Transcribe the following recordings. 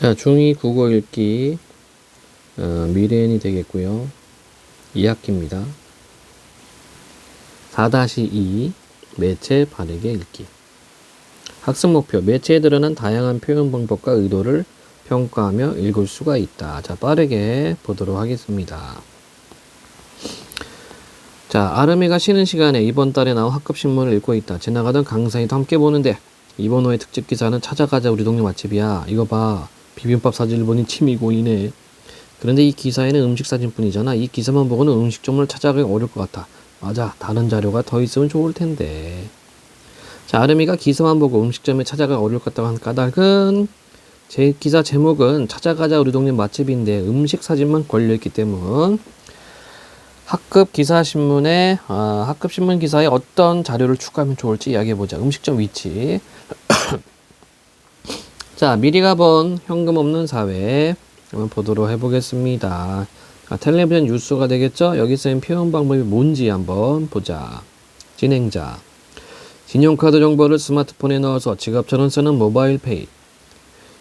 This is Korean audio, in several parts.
자, 중2 국어 읽기 미래인이 되겠고요. 2학기입니다. 4-2 매체 바르게 읽기. 학습 목표. 매체에 드러난 다양한 표현 방법과 의도를 평가하며 읽을 수가 있다. 자, 빠르게 보도록 하겠습니다. 자, 아름이가 쉬는 시간에 이번 달에 나온 학급신문을 읽고 있다. 지나가던 강사님도 함께 보는데 이번 호의 특집 기사는 찾아가자 우리 동네 맛집이야. 이거 봐. 비빔밥 사진을 보니 침이 고이네. 그런데 이 기사에는 음식 사진뿐이잖아. 이 기사만 보고는 음식점을 찾아가기 어려울 것 같아. 맞아. 다른 자료가 더 있으면 좋을 텐데. 자, 아름이가 기사만 보고 음식점에 찾아가기 어려울 것 같다고 한 까닭은 제 기사 제목은 찾아가자 우리 동네 맛집인데 음식 사진만 걸려있기 때문 학급 기사신문에 학급 신문 기사에 어떤 자료를 추가하면 좋을지 이야기해보자. 음식점 위치. 자, 미리가 본 현금 없는 사회 한번 보도록 해보겠습니다. 텔레비전 뉴스가 되겠죠? 여기 쓰인 표현 방법이 뭔지 한번 보자. 진행자. 신용카드 정보를 스마트폰에 넣어서 지갑처럼 쓰는 모바일페이.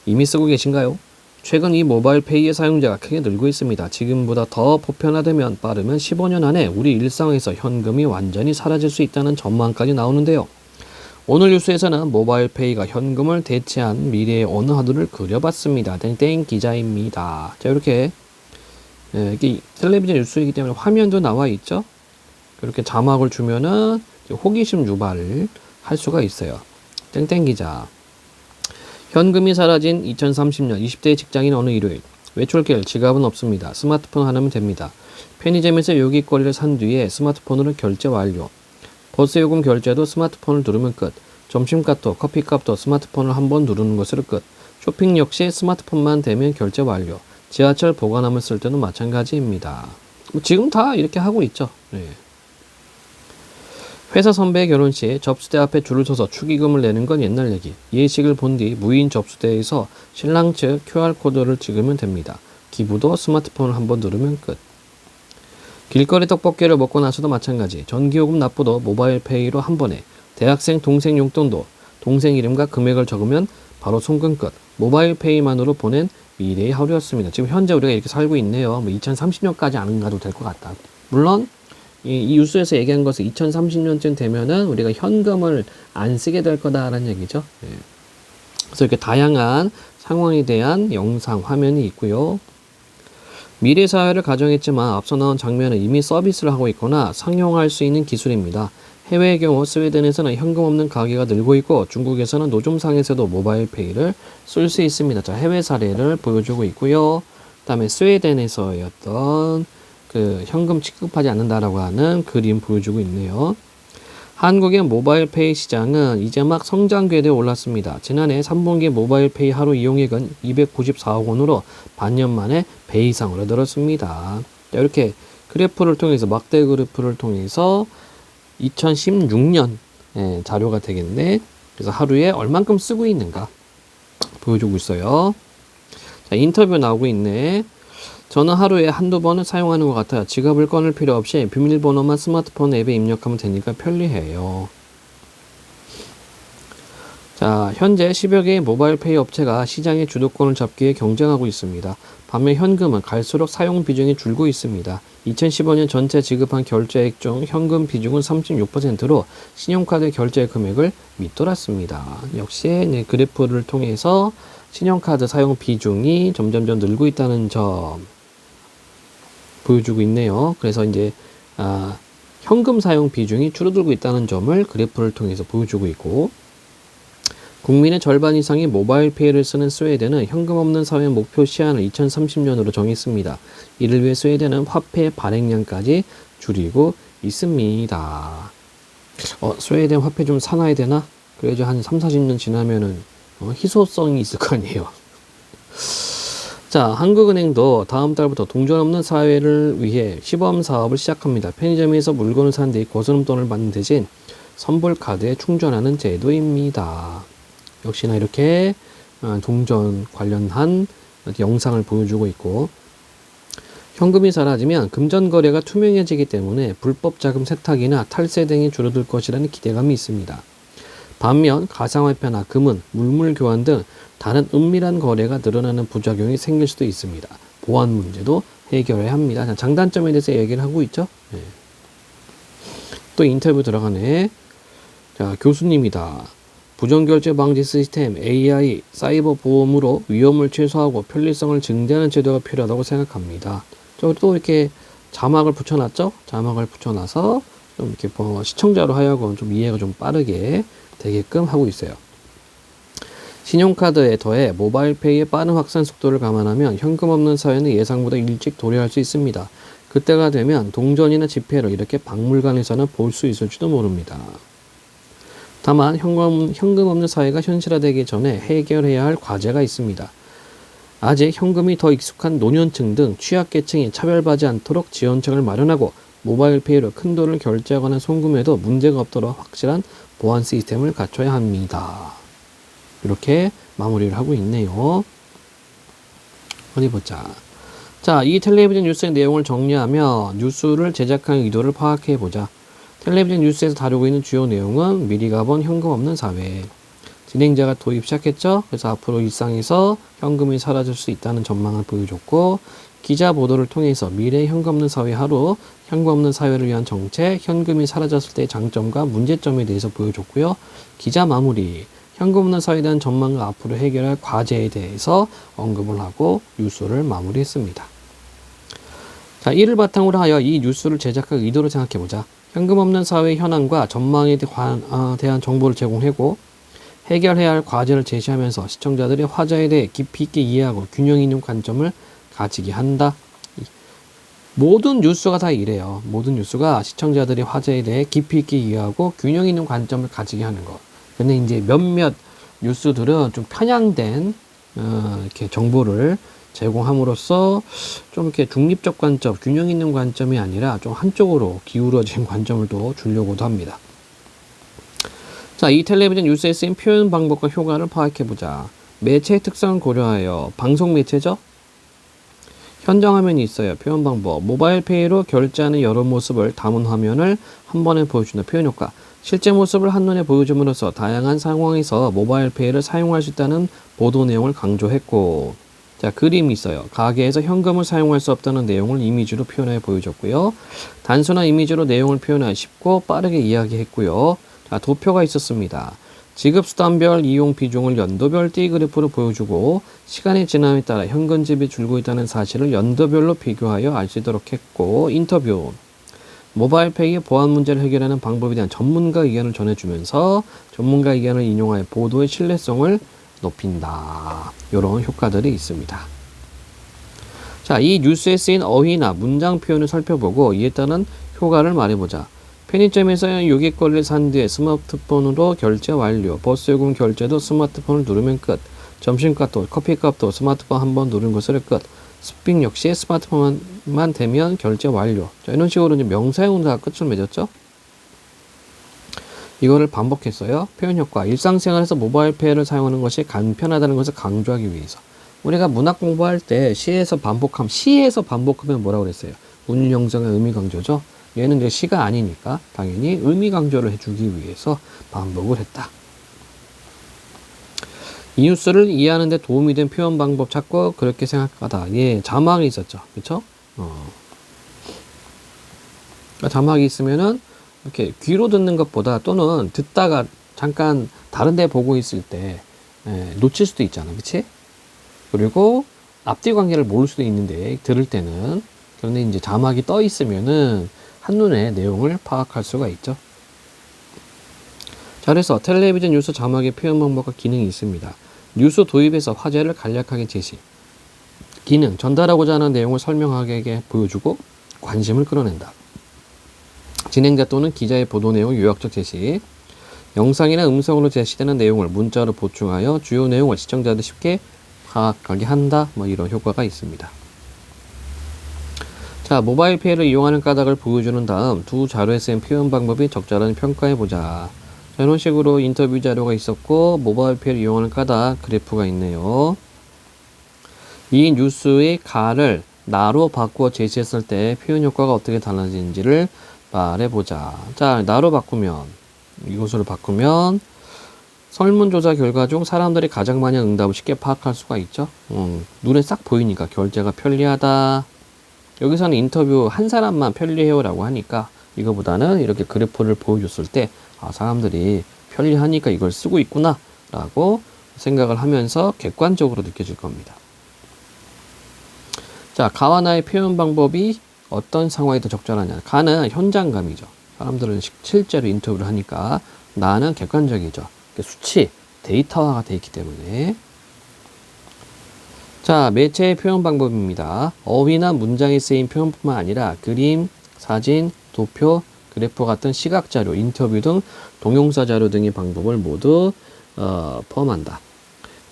이미 쓰고 계신가요? 최근 이 모바일페이의 사용자가 크게 늘고 있습니다. 지금보다 더 보편화되면 빠르면 15년 안에 우리 일상에서 현금이 완전히 사라질 수 있다는 전망까지 나오는데요. 오늘 뉴스에서는 모바일페이가 현금을 대체한 미래의 어느 하루를 그려봤습니다. 땡땡 기자입니다. 자, 이렇게 텔레비전 뉴스이기 때문에 화면도 나와 있죠. 이렇게 자막을 주면은 호기심 유발을 할 수가 있어요. 땡땡 기자. 현금이 사라진 2030년 20대 직장인 어느 일요일. 외출길 지갑은 없습니다. 스마트폰 하나면 됩니다. 편의점에서 요깃거리를 산 뒤에 스마트폰으로 결제 완료. 버스 요금 결제도 스마트폰을 누르면 끝. 점심값도 커피값도 스마트폰을 한번 누르는 것으로 끝. 쇼핑 역시 스마트폰만 되면 결제 완료. 지하철 보관함을 쓸 때도 마찬가지입니다. 지금 다 이렇게 하고 있죠. 네. 회사 선배의 결혼식 접수대 앞에 줄을 서서 축의금을 내는 건 옛날 얘기. 예식을 본 뒤 무인 접수대에서 신랑 측 QR코드를 찍으면 됩니다. 기부도 스마트폰을 한번 누르면 끝. 길거리 떡볶이를 먹고 나서도 마찬가지. 전기요금 납부도 모바일페이로 한 번에. 대학생 동생 용돈도 동생 이름과 금액을 적으면 바로 송금 끝. 모바일페이만으로 보낸 미래의 하루였습니다. 지금 현재 우리가 이렇게 살고 있네요. 2030년까지 안 가도 될 것 같다. 물론 이 뉴스에서 얘기한 것은 2030년쯤 되면은 우리가 현금을 안 쓰게 될 거다라는 얘기죠. 네. 그래서 이렇게 다양한 상황에 대한 영상, 화면이 있고요. 미래 사회를 가정했지만 앞서 나온 장면은 이미 서비스를 하고 있거나 상용할 수 있는 기술입니다. 해외의 경우 스웨덴에서는 현금 없는 가게가 늘고 있고 중국에서는 노점상에서도 모바일페이를 쓸 수 있습니다. 자, 해외 사례를 보여주고 있고요. 그 다음에 스웨덴에서의 어떤 현금 취급하지 않는다라고 하는 그림 보여주고 있네요. 한국의 모바일페이 시장은 이제 막 성장 궤도에 올랐습니다. 지난해 3분기 모바일페이 하루 이용액은 294억 원으로 반년 만에 배 이상으로 늘었습니다. 이렇게 그래프를 통해서 막대 그래프를 통해서 2016년 자료가 되겠네. 그래서 하루에 얼만큼 쓰고 있는가 보여주고 있어요. 자, 인터뷰 나오고 있네. 저는 하루에 한두 번은 사용하는 것 같아요. 지갑을 꺼낼 필요 없이 비밀번호만 스마트폰 앱에 입력하면 되니까 편리해요. 자, 현재 10여 개의 모바일페이 업체가 시장의 주도권을 잡기 위해 경쟁하고 있습니다. 반면 현금은 갈수록 사용 비중이 줄고 있습니다. 2015년 전체 지급한 결제액 중 현금 비중은 36%로 신용카드 결제 금액을 밑돌았습니다. 역시 그래프를 통해서 신용카드 사용 비중이 점점점 늘고 있다는 점 보여주고 있네요. 그래서 이제 현금 사용 비중이 줄어들고 있다는 점을 그래프를 통해서 보여주고 있고, 국민의 절반 이상이 모바일페이를 쓰는 스웨덴은 현금 없는 사회 목표 시한을 2030년으로 정했습니다. 이를 위해 스웨덴은 화폐 발행량까지 줄이고 있습니다. 스웨덴 화폐 좀 사놔야 되나? 그래도 한 30-40년 지나면은 희소성이 있을 거 아니에요. 자, 한국은행도 다음 달부터 동전 없는 사회를 위해 시범 사업을 시작합니다. 편의점에서 물건을 산 뒤 거스름돈을 받는 대신 선불 카드에 충전하는 제도입니다. 역시나 이렇게 동전 관련한 영상을 보여주고 있고, 현금이 사라지면 금전거래가 투명해지기 때문에 불법 자금 세탁이나 탈세 등이 줄어들 것이라는 기대감이 있습니다. 반면 가상화폐나 금은 물물 교환 등 다른 은밀한 거래가 늘어나는 부작용이 생길 수도 있습니다. 보안 문제도 해결해야 합니다. 자, 장단점에 대해서 얘기를 하고 있죠. 네. 또 인터뷰 들어가네. 자, 교수님이다. 부정결제 방지 시스템, AI, 사이버 보험으로 위험을 최소화하고 편리성을 증대하는 제도가 필요하다고 생각합니다. 또 이렇게 자막을 붙여놨죠? 자막을 붙여놔서 좀 이렇게 시청자로 하여금 좀 이해가 좀 빠르게 되게끔 하고 있어요. 신용카드에 더해 모바일페이의 빠른 확산 속도를 감안하면 현금 없는 사회는 예상보다 일찍 도래할 수 있습니다. 그때가 되면 동전이나 지폐를 이렇게 박물관에서는 볼 수 있을지도 모릅니다. 다만 현금 없는 사회가 현실화되기 전에 해결해야 할 과제가 있습니다. 아직 현금이 더 익숙한 노년층 등 취약계층이 차별받지 않도록 지원책을 마련하고 모바일페이로 큰 돈을 결제하거나 송금해도 문제가 없도록 확실한 보안 시스템을 갖춰야 합니다. 이렇게 마무리를 하고 있네요. 어디 보자. 자, 이 텔레비전 뉴스의 내용을 정리하면 뉴스를 제작한 의도를 파악해 보자. 텔레비전 뉴스에서 다루고 있는 주요 내용은 미리 가본 현금 없는 사회. 진행자가 도입 시작했죠. 그래서 앞으로 일상에서 현금이 사라질 수 있다는 전망을 보여줬고, 기자 보도를 통해서 미래 현금 없는 사회 하루, 현금 없는 사회를 위한 정책, 현금이 사라졌을 때의 장점과 문제점에 대해서 보여줬고요. 기자 마무리, 현금 없는 사회에 대한 전망과 앞으로 해결할 과제에 대해서 언급을 하고 뉴스를 마무리했습니다. 자, 이를 바탕으로 하여 이 뉴스를 제작할 의도를 생각해보자. 현금 없는 사회의 현황과 전망에 대한 정보를 제공하고 해결해야 할 과제를 제시하면서 시청자들이 화제에 대해 깊이 있게 이해하고 균형 있는 관점을 가지게 한다. 모든 뉴스가 다 이래요. 모든 뉴스가 시청자들이 화제에 대해 깊이 있게 이해하고 균형 있는 관점을 가지게 하는 것. 근데 이제 몇몇 뉴스들은 좀 편향된 이렇게 정보를 제공함으로써 좀 이렇게 중립적 관점, 균형 있는 관점이 아니라 좀 한쪽으로 기울어진 관점을 또 주려고도 합니다. 자, 이 텔레비전 뉴스에 쓰인 표현 방법과 효과를 파악해보자. 매체의 특성을 고려하여 방송 매체죠? 현장 화면이 있어요. 표현 방법. 모바일페이로 결제하는 여러 모습을 담은 화면을 한 번에 보여주는 표현 효과. 실제 모습을 한눈에 보여줌으로써 다양한 상황에서 모바일페이를 사용할 수 있다는 보도 내용을 강조했고, 자, 그림이 있어요. 가게에서 현금을 사용할 수 없다는 내용을 이미지로 표현해 보여줬고요. 단순한 이미지로 내용을 표현하기 쉽고 빠르게 이야기했고요. 자, 도표가 있었습니다. 지급수단별 이용 비중을 연도별 띠 그래프로 보여주고 시간이 지남에 따라 현금 지급이 줄고 있다는 사실을 연도별로 비교하여 알 수 있도록 했고, 인터뷰. 모바일페이의 보안 문제를 해결하는 방법에 대한 전문가 의견을 전해주면서 전문가 의견을 인용하여 보도의 신뢰성을 높인다. 이런 효과들이 있습니다. 자, 이 뉴스에 쓰인 어휘나 문장 표현을 살펴보고 이에 따른 효과를 말해보자. 편의점에서 요깃거리를 산 뒤에 스마트폰으로 결제 완료. 버스 요금 결제도 스마트폰을 누르면 끝. 점심값도 커피값도 스마트폰 한번 누른 것으로 끝. 스픽 역시 스마트폰만 되면 결제 완료. 자, 이런 식으로 이제 명사형사가 끝을 맺었죠. 이거를 반복했어요. 표현 효과. 일상생활에서 모바일페이를 사용하는 것이 간편하다는 것을 강조하기 위해서. 우리가 문학 공부할 때 시에서 반복하면 뭐라고 그랬어요? 운율 형성의 의미 강조죠. 얘는 이제 시가 아니니까 당연히 의미 강조를 해주기 위해서 반복을 했다. 이 뉴스를 이해하는 데 도움이 된 표현 방법 찾고 그렇게 생각하다. 예, 자막이 있었죠. 그쵸? 그러니까 자막이 있으면은 이렇게 귀로 듣는 것보다 또는 듣다가 잠깐 다른 데 보고 있을 때 놓칠 수도 있잖아. 그치? 그리고 앞뒤 관계를 모를 수도 있는데 들을 때는 그런데 이제 자막이 떠 있으면은 한눈에 내용을 파악할 수가 있죠. 자, 그래서 텔레비전 뉴스 자막의 표현 방법과 기능이 있습니다. 뉴스 도입에서 화제를 간략하게 제시. 기능, 전달하고자 하는 내용을 설명하게 보여주고 관심을 끌어낸다. 진행자 또는 기자의 보도 내용 요약적 제시. 영상이나 음성으로 제시되는 내용을 문자로 보충하여 주요 내용을 시청자들 쉽게 파악하게 한다. 뭐 이런 효과가 있습니다. 자, 모바일페이를 이용하는 까닭을 보여주는 다음 두 자료에 쓰인 표현 방법이 적절한지 평가해보자. 자, 이런 식으로 인터뷰 자료가 있었고 모바일페이를 이용하는 까닭 그래프가 있네요. 이 뉴스의 가를 나로 바꾸어 제시했을 때 표현 효과가 어떻게 달라지는지를 말해보자. 자, 나로 바꾸면 이것으로 바꾸면 설문조사 결과 중 사람들이 가장 많이 한 응답을 쉽게 파악할 수가 있죠. 눈에 싹 보이니까 결제가 편리하다. 여기서는 인터뷰 한 사람만 편리해요라고 하니까 이거보다는 이렇게 그래프를 보여줬을 때 사람들이 편리하니까 이걸 쓰고 있구나 라고 생각을 하면서 객관적으로 느껴질 겁니다. 자, 가와 나의 표현 방법이 어떤 상황에 더 적절하냐. 가는 현장감이죠. 사람들은 실제로 인터뷰를 하니까 나는 객관적이죠. 수치, 데이터화가 되어 있기 때문에. 자, 매체의 표현 방법입니다. 어휘나 문장에 쓰인 표현뿐만 아니라 그림, 사진, 도표, 그래프 같은 시각자료, 인터뷰 등 동영사 자료 등의 방법을 모두 포함한다.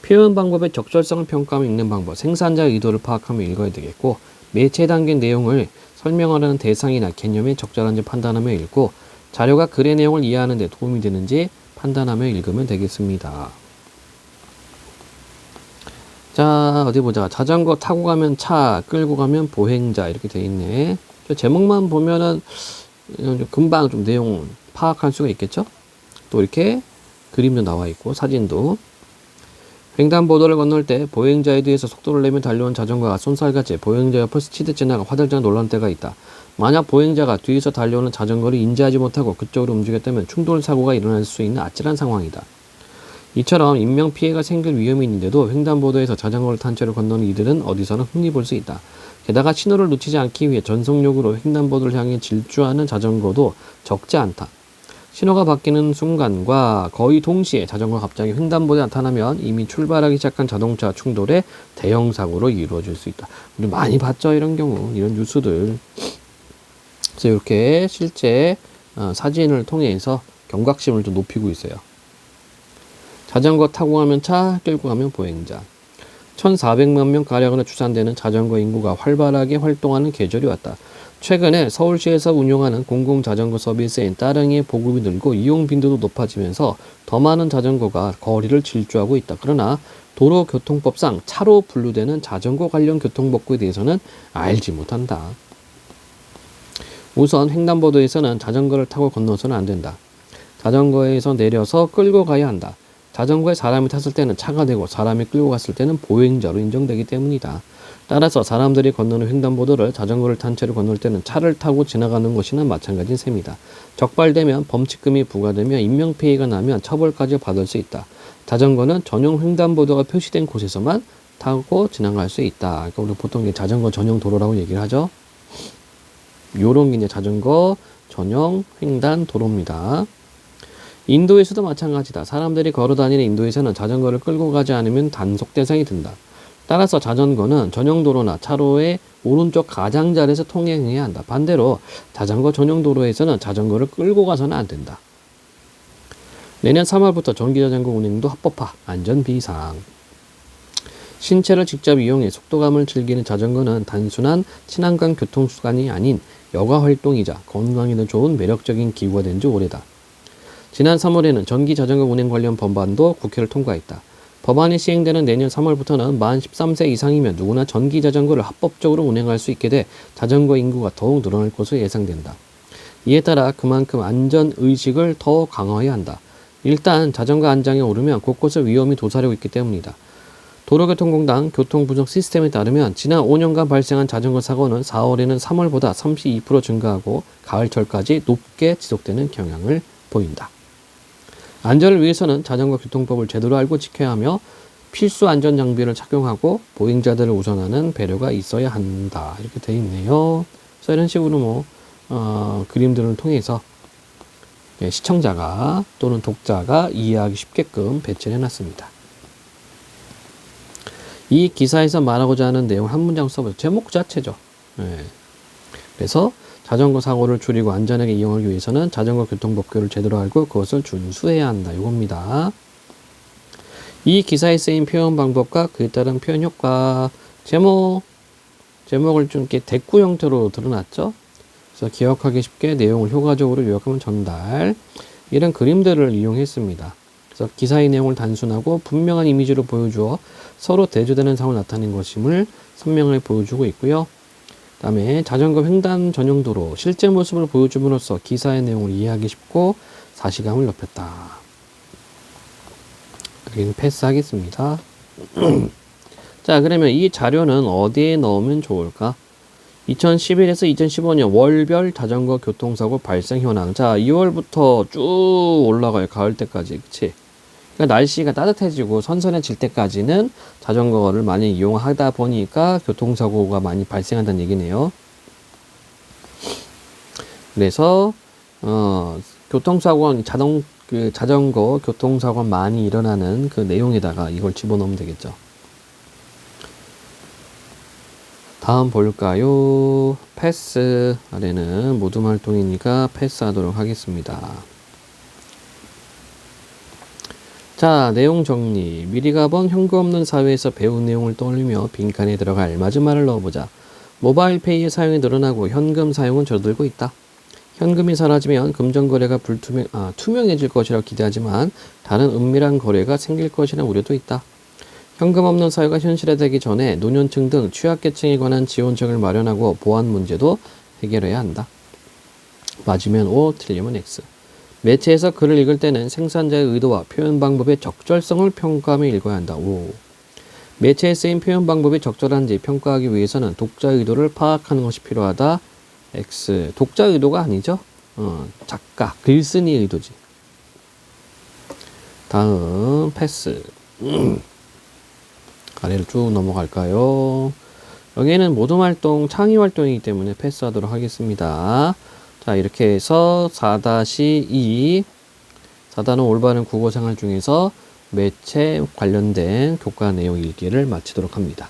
표현 방법의 적절성을 평가하며 읽는 방법, 생산자의 의도를 파악하며 읽어야 되겠고, 매체에 담긴 내용을 설명하려는 대상이나 개념에 적절한지 판단하며 읽고, 자료가 글의 내용을 이해하는 데 도움이 되는지 판단하며 읽으면 되겠습니다. 자, 어디 보자. 자전거 타고 가면 차, 끌고 가면 보행자 이렇게 돼 있네. 제목만 보면은 금방 좀 내용 파악할 수가 있겠죠? 또 이렇게 그림도 나와 있고 사진도. 횡단보도를 건널 때 보행자에 대해서 속도를 내며 달려온 자전거가 쏜살같이 보행자 옆을 스치듯 지나가 화들짝 놀란 때가 있다. 만약 보행자가 뒤에서 달려오는 자전거를 인지하지 못하고 그쪽으로 움직였다면 충돌 사고가 일어날 수 있는 아찔한 상황이다. 이처럼 인명피해가 생길 위험이 있는데도 횡단보도에서 자전거를 탄 채로 건너는 이들은 어디서나 흔히 볼 수 있다. 게다가 신호를 놓치지 않기 위해 전속력으로 횡단보도를 향해 질주하는 자전거도 적지 않다. 신호가 바뀌는 순간과 거의 동시에 자전거가 갑자기 횡단보도에 나타나면 이미 출발하기 시작한 자동차 충돌에 대형 사고로 이루어질 수 있다. 우리 많이 봤죠, 이런 경우, 이런 뉴스들. 그래서 이렇게 실제 사진을 통해서 경각심을 좀 높이고 있어요. 자전거 타고 가면 차, 끌고 가면 보행자. 1,400만 명 가량으로 추산되는 자전거 인구가 활발하게 활동하는 계절이 왔다. 최근에 서울시에서 운영하는 공공자전거 서비스인 따릉이의 보급이 늘고 이용 빈도도 높아지면서 더 많은 자전거가 거리를 질주하고 있다. 그러나 도로교통법상 차로 분류되는 자전거 관련 교통법규에 대해서는 알지 못한다. 우선 횡단보도에서는 자전거를 타고 건너서는 안 된다. 자전거에서 내려서 끌고 가야 한다. 자전거에 사람이 탔을 때는 차가 되고 사람이 끌고 갔을 때는 보행자로 인정되기 때문이다. 따라서 사람들이 건너는 횡단보도를 자전거를 탄 채로 건널 때는 차를 타고 지나가는 것이나 마찬가지인 셈이다. 적발되면 범칙금이 부과되며 인명피해가 나면 처벌까지 받을 수 있다. 자전거는 전용 횡단보도가 표시된 곳에서만 타고 지나갈 수 있다. 그러니까 우리 보통 자전거 전용 도로라고 얘기를 하죠. 요런 게 이제 자전거 전용 횡단 도로입니다. 인도에서도 마찬가지다. 사람들이 걸어다니는 인도에서는 자전거를 끌고 가지 않으면 단속 대상이 된다. 따라서 자전거는 전용도로나 차로의 오른쪽 가장자리에서 통행해야 한다. 반대로 자전거 전용도로에서는 자전거를 끌고 가서는 안 된다. 내년 3월부터 전기자전거 운행도 합법화, 안전비상. 신체를 직접 이용해 속도감을 즐기는 자전거는 단순한 친환경 교통수단이 아닌 여가활동이자 건강에도 좋은 매력적인 기구가 된 지 오래다. 지난 3월에는 전기자전거 운행 관련 법안도 국회를 통과했다. 법안이 시행되는 내년 3월부터는 만 13세 이상이면 누구나 전기자전거를 합법적으로 운행할 수 있게 돼 자전거 인구가 더욱 늘어날 것으로 예상된다. 이에 따라 그만큼 안전의식을 더 강화해야 한다. 일단 자전거 안장에 오르면 곳곳에 위험이 도사리고 있기 때문이다. 도로교통공단 교통분석 시스템에 따르면 지난 5년간 발생한 자전거 사고는 4월에는 3월보다 32% 증가하고 가을철까지 높게 지속되는 경향을 보인다. 안전을 위해서는 자전거 교통법을 제대로 알고 지켜야 하며 필수 안전장비를 착용하고 보행자들을 우선하는 배려가 있어야 한다. 이렇게 되어 있네요. 그래서 이런 식으로 그림들을 통해서 시청자가 또는 독자가 이해하기 쉽게끔 배치를 해놨습니다. 이 기사에서 말하고자 하는 내용을 한 문장 써보세요. 제목 자체죠. 그래서 자전거 사고를 줄이고 안전하게 이용하기 위해서는 자전거 교통법규를 제대로 알고 그것을 준수해야 한다. 이겁니다. 이 기사에 쓰인 표현 방법과 그에 따른 표현 효과. 제목을 좀 이렇게 대꾸 형태로 드러났죠. 그래서 기억하기 쉽게 내용을 효과적으로 요약하면 전달. 이런 그림들을 이용했습니다. 그래서 기사의 내용을 단순하고 분명한 이미지로 보여주어 서로 대조되는 상황을 나타낸 것임을 선명하게 보여주고 있고요. 그 다음에 자전거 횡단 전용 도로 실제 모습을 보여줌으로써 기사의 내용을 이해하기 쉽고 사실감을 높였다. 여기는 패스하겠습니다. 자, 그러면 이 자료는 어디에 넣으면 좋을까? 2011에서 2015년 월별 자전거 교통사고 발생 현황. 자, 2월부터 쭉 올라가요. 가을 때까지. 그치? 그러니까 날씨가 따뜻해지고 선선해질 때까지는 자전거를 많이 이용하다 보니까 교통사고가 많이 발생한다는 얘기네요. 그래서 교통사고 자전거 교통사고 많이 일어나는 그 내용에다가 이걸 집어넣으면 되겠죠. 다음 볼까요? 패스. 아래는 모둠 활동이니까 패스하도록 하겠습니다. 자, 내용 정리. 미리 가본 현금 없는 사회에서 배운 내용을 떠올리며 빈칸에 들어가 알맞은 말을 넣어보자. 모바일 페이의 사용이 늘어나고 현금 사용은 줄어들고 있다. 현금이 사라지면 금전거래가 투명해질 것이라고 기대하지만 다른 은밀한 거래가 생길 것이라는 우려도 있다. 현금 없는 사회가 현실화되기 전에 노년층 등 취약계층에 관한 지원책을 마련하고 보안 문제도 해결해야 한다. 맞으면 O, 틀리면 X. 매체에서 글을 읽을 때는 생산자의 의도와 표현 방법의 적절성을 평가하며 읽어야 한다. O. 매체에 쓰인 표현 방법이 적절한지 평가하기 위해서는 독자 의도를 파악하는 것이 필요하다. X. 독자 의도가 아니죠. 작가, 글쓴이 의도지. 다음 패스. 아래로 쭉 넘어갈까요? 여기에는 모둠 활동, 창의 활동이기 때문에 패스하도록 하겠습니다. 자, 이렇게 해서 4-2 4단원 올바른 국어생활 중에서 매체 관련된 교과 내용 읽기를 마치도록 합니다.